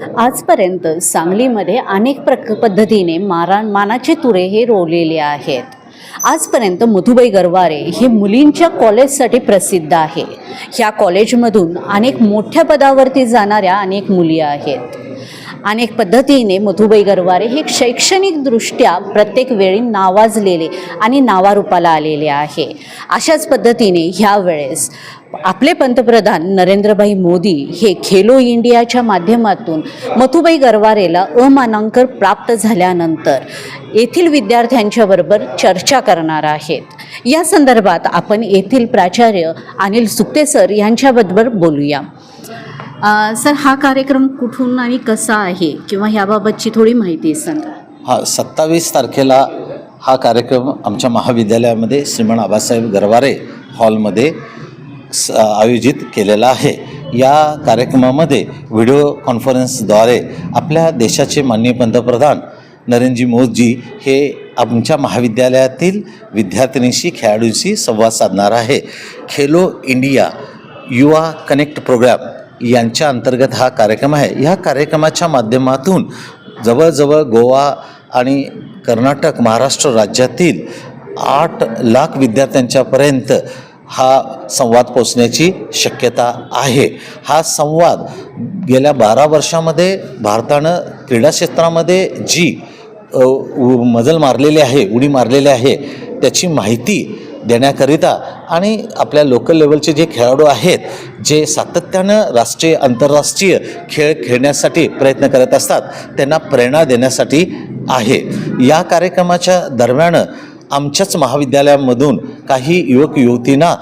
आजपर्यंत सांगलीमध्ये अनेक पद्धतीने मानाचे तुरे हे रोवलेले आहेत. आजपर्यंत मधुबाई गरवारे हे मुलींच्या कॉलेजसाठी प्रसिद्ध आहे. ह्या कॉलेजमधून अनेक मोठ्या पदावरती जाणाऱ्या अनेक मुली आहेत. अनेक पद्धतीने मधुबाई गरवारे हे शैक्षणिकदृष्ट्या प्रत्येक वेळी नावाजलेले आणि नावारूपाला आलेले आहे. अशाच पद्धतीने ह्यावेळेस आपले पंतप्रधान नरेंद्रभाई मोदी हे खेलो इंडियाच्या माध्यमातून मधुबाई गरवारेला मानांकन प्राप्त झाल्यानंतर येथील विद्यार्थ्यांच्या बरोबर चर्चा करणार आहेत. या संदर्भात आपण येथील प्राचार्य अनिल सुक्ते सर यांच्याबरोबर बोलूया. सर, हा कार्यक्रम कुठून आणि कसा आहे किंवा ह्याबाबतची थोडी माहिती सांगा. 27 तारखेला हा कार्यक्रम आमच्या महाविद्यालयामध्ये श्रीमान आबासाहेब गरवारे हॉलमध्ये आयोजित केलेला आहे. या कार्यक्रमामध्ये व्हिडिओ कॉन्फरन्सद्वारे आपल्या देशाचे माननीय पंतप्रधान नरेंद्रजी मोदीजी हे आमच्या महाविद्यालयातील विद्यार्थिनींशी खेळाडूंशी संवाद साधणार आहे. खेलो इंडिया युवा कनेक्ट प्रोग्राम यांच्या अंतर्गत हा कार्यक्रम आहे. ह्या कार्यक्रमाच्या माध्यमातून जवळजवळ गोवा आणि कर्नाटक महाराष्ट्र राज्यातील 8 लाख विद्यार्थ्यांच्यापर्यंत हा संवाद पोचण्याची शक्यता आहे. हा संवाद गेल्या 12 वर्षामध्ये भारतानं क्रीडा क्षेत्रामध्ये जी मजल मारलेली आहे, उडी मारलेली आहे, त्याची माहिती देण्याकरिता आणि आपल्या लोकल लेवलचे जे खेळाडू आहेत जे सातत्यानं राष्ट्रीय आंतरराष्ट्रीय खेळ खेळण्यासाठी प्रयत्न करत असतात त्यांना प्रेरणा देण्यासाठी आहे. या कार्यक्रमाच्या दरम्यान आमच्याच महाविद्यालयामधून काही युवक युवतींना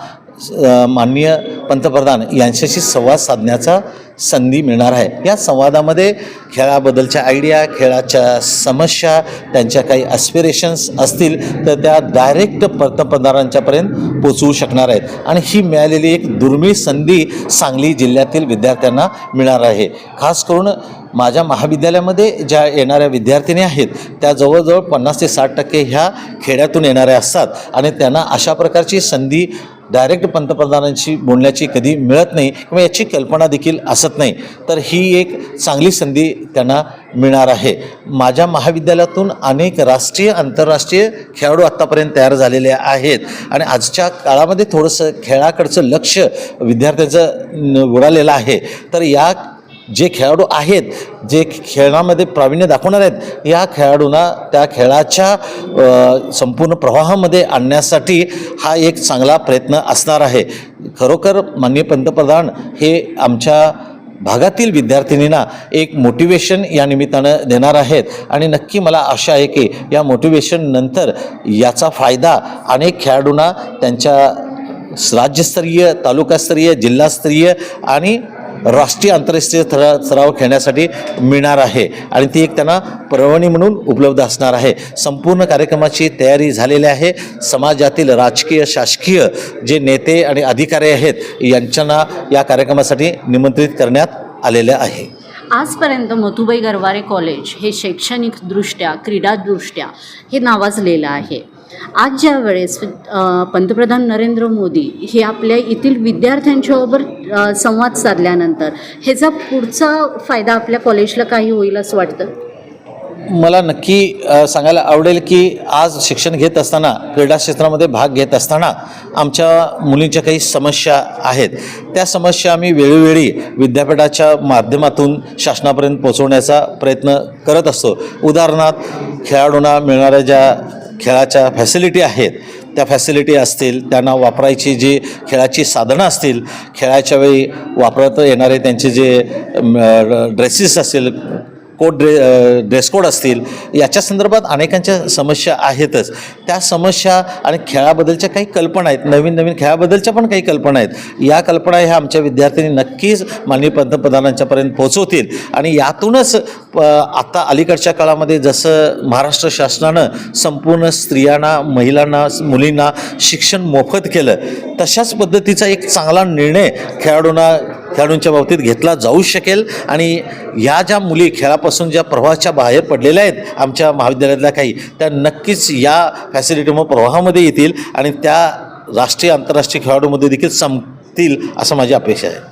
माननीय पंतप्रधान यांच्याशी संवाद साधण्याचा संधी मिळणार आहे. या संवादामध्ये खेळाबद्दलच्या आयडिया, खेळाच्या समस्या, त्यांच्या काही ॲस्पिरेशन्स असतील तर त्या डायरेक्ट पंतप्रधानांच्यापर्यंत पोचवू शकणार आहेत. आणि ही मिळालेली एक दुर्मिळ संधी सांगली जिल्ह्यातील विद्यार्थ्यांना मिळणार आहे. खास करून माझ्या महाविद्यालयामध्ये ज्या येणाऱ्या विद्यार्थिनी आहेत त्या जवळजवळ 50 ते 60% ह्या खेड्यातून येणाऱ्या असतात आणि त्यांना अशा प्रकारची संधी डायरेक्ट पंतप्रधानांशी बोलण्याची कधी मिळत नाही किंवा याची कल्पना देखील असत नाही. तर ही एक चांगली संधी त्यांना मिळणार आहे. माझ्या महाविद्यालयातून अनेक राष्ट्रीय आंतरराष्ट्रीय खेळाडू आत्तापर्यंत तयार झालेले आहेत आणि आजच्या काळामध्ये थोडंसं खेळाकडचं लक्ष विद्यार्थ्यांचं उडालेलं आहे. तर या जे खेळाडू आहेत जे खेळामध्ये प्रावीण्य दाखवणार आहेत या खेळाडूंना त्या खेळाच्या संपूर्ण प्रवाहामध्ये आणण्यासाठी हा एक चांगला प्रयत्न असणार आहे. खरोखर माननीय पंतप्रधान हे आमच्या भागातील विद्यार्थिनींना एक मोटिवेशन या निमित्तानं देणार आहेत आणि नक्की मला आशा आहे की या मोटिवेशननंतर याचा फायदा अनेक खेळाडूंना त्यांच्या राज्यस्तरीय, तालुकास्तरीय, जिल्हास्तरीय आणि राष्ट्रीय आंतरराष्ट्रीय सराव खेळण्यासाठी मिळणार आहे आणि ती एक त्यांना पर्वणी म्हणून उपलब्ध असणार आहे. संपूर्ण कार्यक्रमाची तयारी झालेली आहे. समाजातील राजकीय, शासकीय जे नेते आणि अधिकारी आहेत यांच्यांना या कार्यक्रमासाठी निमंत्रित करण्यात आलेले आहे. आजपर्यंत मधुबाई गरवारे कॉलेज हे शैक्षणिकदृष्ट्या, क्रीडादृष्ट्या हे नावाजलेलं आहे. आज ज्या वेळेस पंतप्रधान नरेंद्र मोदी हे आपल्या येथील विद्यार्थ्यांच्याबरोबर संवाद साधल्यानंतर ह्याचा पुढचा फायदा आपल्या कॉलेजला काही होईल असं वाटतं? मला नक्की सांगायला आवडेल की आज शिक्षण घेत असताना, क्रीडा क्षेत्रामध्ये भाग घेत असताना आमच्या मुलींच्या काही समस्या आहेत. त्या समस्या आम्ही वेळोवेळी विद्यापीठाच्या माध्यमातून शासनापर्यंत पोहोचवण्याचा प्रयत्न करत असतो. उदाहरणार्थ खेळाडूंना मिळणाऱ्या ज्या खेळाच्या फॅसिलिटी आहेत त्या फॅसिलिटी असतील, त्यांना वापरायची जी खेळाची साधनं असतील, खेळाच्या वेळी वापरता येणारे त्यांचे जे ड्रेसेस असतील, ड्रेस कोड असतील, याच्या संदर्भात अनेकांच्या समस्या आहेतच. त्या समस्या आणि खेळाबद्दलच्या काही कल्पना आहेत, नवीन नवीन खेळाबद्दलच्या पण काही कल्पना आहेत. या कल्पना ह्या आमच्या विद्यार्थ्यांनी नक्कीच माननीय पंतप्रधानांच्यापर्यंत पोहोचवतील आणि यातूनच आता अलीकडच्या काळामध्ये जसं महाराष्ट्र शासनानं संपूर्ण स्त्रियांना, महिलांना, मुलींना शिक्षण मोफत केलं, तशाच पद्धतीचा एक चांगला निर्णय खेळाडूंच्या बाबतीत घेतला जाऊ शकेल आणि या ज्या मुली खेळापासून ज्या प्रवाहाच्या बाहेर पडलेल्या आहेत आमच्या महाविद्यालयातल्या काही, त्या नक्कीच या फॅसिलिटीमुळे प्रवाहामध्ये येतील आणि त्या राष्ट्रीय आंतरराष्ट्रीय खेळाडूमध्ये देखील संपतील असं माझी अपेक्षा आहे.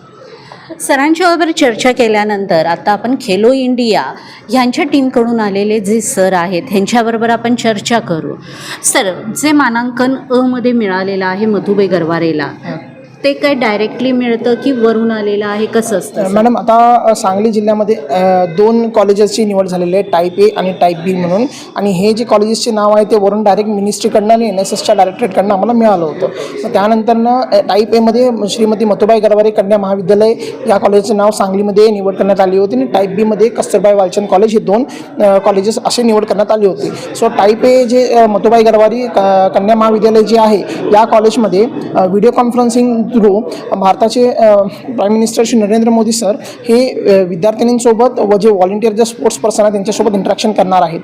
सरांच्याबरोबर चर्चा केल्यानंतर आता आपण खेलो इंडिया ह्यांच्या टीमकडून आलेले जे सर आहेत ह्यांच्याबरोबर आपण चर्चा करू. सर, जे मानांकन मध्ये मिळालेलं आहे मधुबाई गरवारेला, ते काय डायरेक्टली मिळतं की वरून आलेलं आहे, कसं असतं? मॅडम, आता सांगली जिल्ह्यामध्ये 2 कॉलेजेसची निवड झालेली आहे, टाईप ए आणि टाईप बी म्हणून. आणि हे जे कॉलेजेसचे नाव आहे ते वरून डायरेक्ट मिनिस्ट्रीकडनं आणि NSSच्या डायरेक्टरेटकडनं आम्हाला मिळालं होतं. मग त्यानंतरनं टाईप एमध्ये श्रीमती मधुबाई गरवारे कन्या महाविद्यालय या कॉलेजचं नाव सांगलीमध्ये निवड करण्यात आली होती. आणि टाईप बीमध्ये कस्तुरबाई वालचंद कॉलेज, हे 2 कॉलेजेस असे निवड करण्यात आली होती. सो टाईप ए जे मधुबाई गरवारे कन्या महाविद्यालय जे आहे या कॉलेजमध्ये व्हिडिओ कॉन्फरन्सिंग थ्रू भारताचे prime minister Shri Narendra Modi sir हे विद्यार्थिनींसोबत व जे व्हॉलेंटियर जे स्पोर्ट्स पर्सन आहेत त्यांच्यासोबत इंटरॅक्शन करणार आहेत.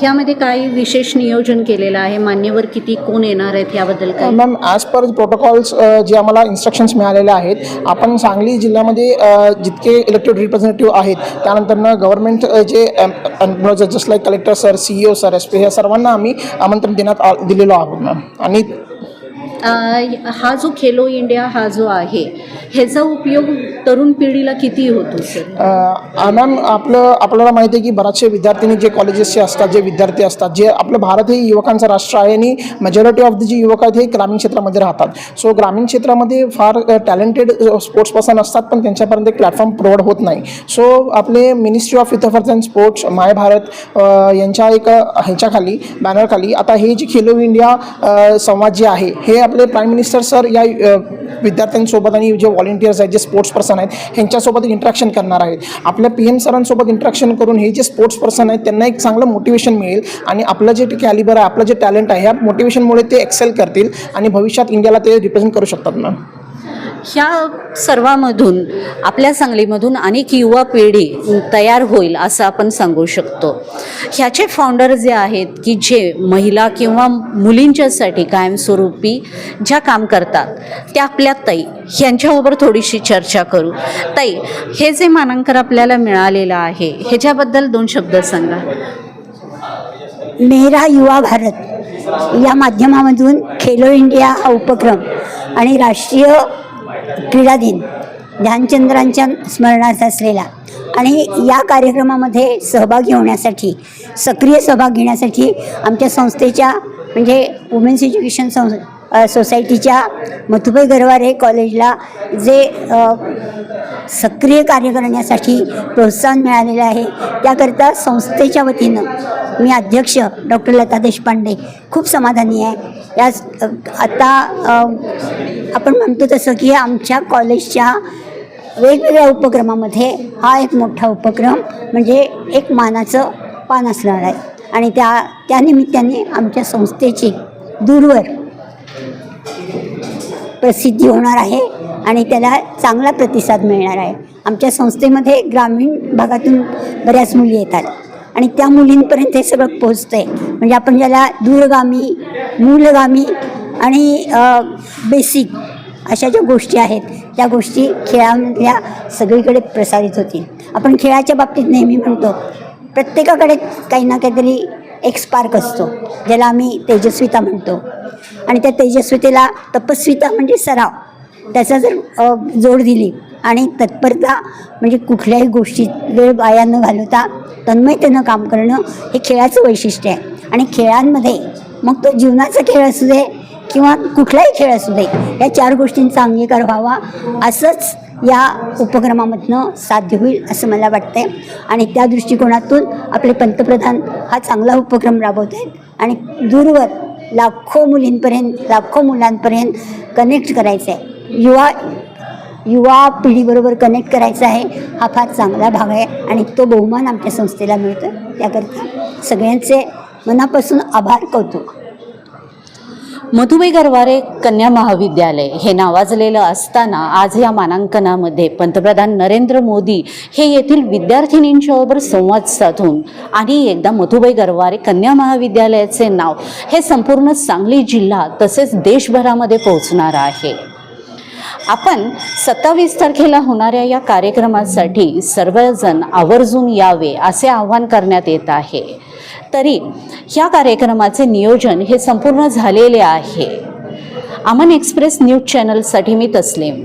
ह्यामध्ये काही विशेष नियोजन केलेलं आहे? मान्यवर किती कोण येणार आहेत याबद्दल काय? मॅम, ॲज पर प्रोटोकॉल्स जे आम्हाला इन्स्ट्रक्शन्स मिळालेले आहेत, आपण सांगली जिल्ह्यामध्ये जितके इलेक्टेड रिप्रेझेंटेटिव्ह आहेत, त्यानंतरनं गव्हर्नमेंट जे just like collector sir, CEO sir, SP या सर्वांना आम्ही आमंत्रण दिलेलो आहोत मॅम. आणि हा जो खेलो इंडिया हा जो आहे ह्याचा उपयोग तरुण पिढीला किती होतो सर? मॅम, आपल्याला माहिती आहे की बराचसे विद्यार्थिनी जे कॉलेजेसचे असतात, जे विद्यार्थी असतात, जे आपलं भारत हे युवकांचं राष्ट्र आहे आणि मेजॉरिटी ऑफ द जे युवक आहेत हे ग्रामीण क्षेत्रामध्ये राहतात. सो ग्रामीण क्षेत्रामध्ये फार टॅलेंटेड स्पोर्ट्स पर्सन असतात, पण त्यांच्यापर्यंत एक प्लॅटफॉर्म प्रोव्हाइड होत नाही. सो आपले Ministry of Youth Affairs and Sports, My Bharat यांच्या एक ह्याच्याखाली बॅनरखाली आता हे जे खेलो इंडिया संवाद जे आहे हे आपले प्राईम मिनिस्टर सर या विद्यार्थ्यांसोबत आणि जे व्हॉलेंटियर्स आहेत, जे स्पोर्ट्स पर्सन आहेत, ह्यांच्यासोबत इंटरॅक्शन करणार आहेत. आपल्या PM सरांसोबत इंटरॅक्शन करून हे जे स्पोर्ट्स पर्सन आहेत त्यांना एक चांगलं मोटिवेशन मिळेल आणि आपलं जे कॅलिबर आहे, आपलं जे टॅलेंट आहे, ह्या मोटिवेशनमुळे ते एक्सेल करतील आणि भविष्यात इंडियाला ते रिप्रेझेंट करू शकतात मॅम. ह्या सर्वांमधून आपल्या सांगलीमधून अनेक युवा पिढी तयार होईल असं आपण सांगू शकतो. ह्याचे फाउंडर जे आहेत की जे महिला किंवा मुलींच्यासाठी कायमस्वरूपी ज्या काम करतात त्या आपल्या ताई ह्यांच्याबरोबर थोडीशी चर्चा करू. ताई, हे जे मानांकन आपल्याला मिळालेलं आहे ह्याच्याबद्दल 2 शब्द सांगा. मेरा युवा भारत या माध्यमामधून खेलो इंडिया हा उपक्रम आणि राष्ट्रीय क्रीडा दिन ध्यानचंद्रांच्या स्मरणार्थ असलेला आणि या कार्यक्रमामध्ये सहभागी होण्यासाठी, सक्रिय सहभाग घेण्यासाठी आमच्या संस्थेच्या म्हणजे वुमेन्स एज्युकेशन सोसायटीच्या मधुबाई गरवारे कॉलेजला जे सक्रिय कार्य करण्यासाठी प्रोत्साहन मिळालेलं आहे, त्याकरता संस्थेच्या वतीनं मी अध्यक्ष डॉक्टर लता देशपांडे खूप समाधानी आहे. याच आता आपण म्हणतो तसं की आमच्या कॉलेजच्या वेगवेगळ्या उपक्रमामध्ये हा एक मोठा उपक्रम म्हणजे एक मानाचं पान असणार आहे आणि त्या निमित्ताने आमच्या संस्थेची दूरवर प्रसिद्धी होणार आहे आणि त्याला चांगला प्रतिसाद मिळणार आहे. आमच्या संस्थेमध्ये ग्रामीण भागातून बऱ्याच मुली येतात आणि त्या मुलींपर्यंत हे सगळं पोहोचतं आहे. म्हणजे आपण ज्याला दूरगामी, मूलगामी आणि बेसिक अशा ज्या गोष्टी आहेत त्या गोष्टी खेळामधल्या सगळीकडे प्रसारित होतील. आपण खेळाच्या बाबतीत नेहमी म्हणतो प्रत्येकाकडे काही ना काहीतरी एक स्पार्क असतो, ज्याला आम्ही तेजस्विता म्हणतो. आणि त्या तेजस्वितेला तपस्विता म्हणजे सराव, त्याचा जर जोड दिली आणि तत्परता म्हणजे कुठल्याही गोष्टीत वेळ वाया न घालवता तन्मयतेनं काम करणं हे खेळाचं वैशिष्ट्य आहे. आणि खेळांमध्ये मग तो जीवनाचा खेळ असू दे किंवा कुठलाही खेळ असू दे, या 4 गोष्टींचा अंगीकार व्हावा असंच या उपक्रमामधनं साध्य होईल असं मला वाटतं. आणि त्या दृष्टिकोनातून आपले पंतप्रधान हा चांगला उपक्रम राबवत आहेत आणि दूरवर लाखो मुलींपर्यंत, लाखो मुलांपर्यंत कनेक्ट करायचं आहे, युवा पिढीबरोबर कनेक्ट करायचा आहे. हा फार चांगला भाग आहे आणि तो बहुमान आमच्या संस्थेला मिळतो. त्याकरता सगळ्यांचे मनापासून आभार, कौतुक. मधुबाई गरवारे कन्या महाविद्यालय हे नावाजलेलं असताना आज या मानांकनामध्ये पंतप्रधान नरेंद्र मोदी हे येथील विद्यार्थिनींच्याबरोबर संवाद साधून आणि एकदा मधुबाई गरवारे कन्या महाविद्यालयाचे नाव हे संपूर्ण सांगली जिल्हा तसेच देशभरामध्ये पोहोचणार आहे. आपण 27 तारखेला होणाऱ्या या कार्यक्रमासाठी सर्वजण आवर्जून यावे असे आवाहन करण्यात येत आहे. तरी ह्या कार्यक्रमाचे नियोजन हे संपूर्ण झालेले आहे. अमन एक्सप्रेस न्यूज चॅनलसाठी मी तस्लीम.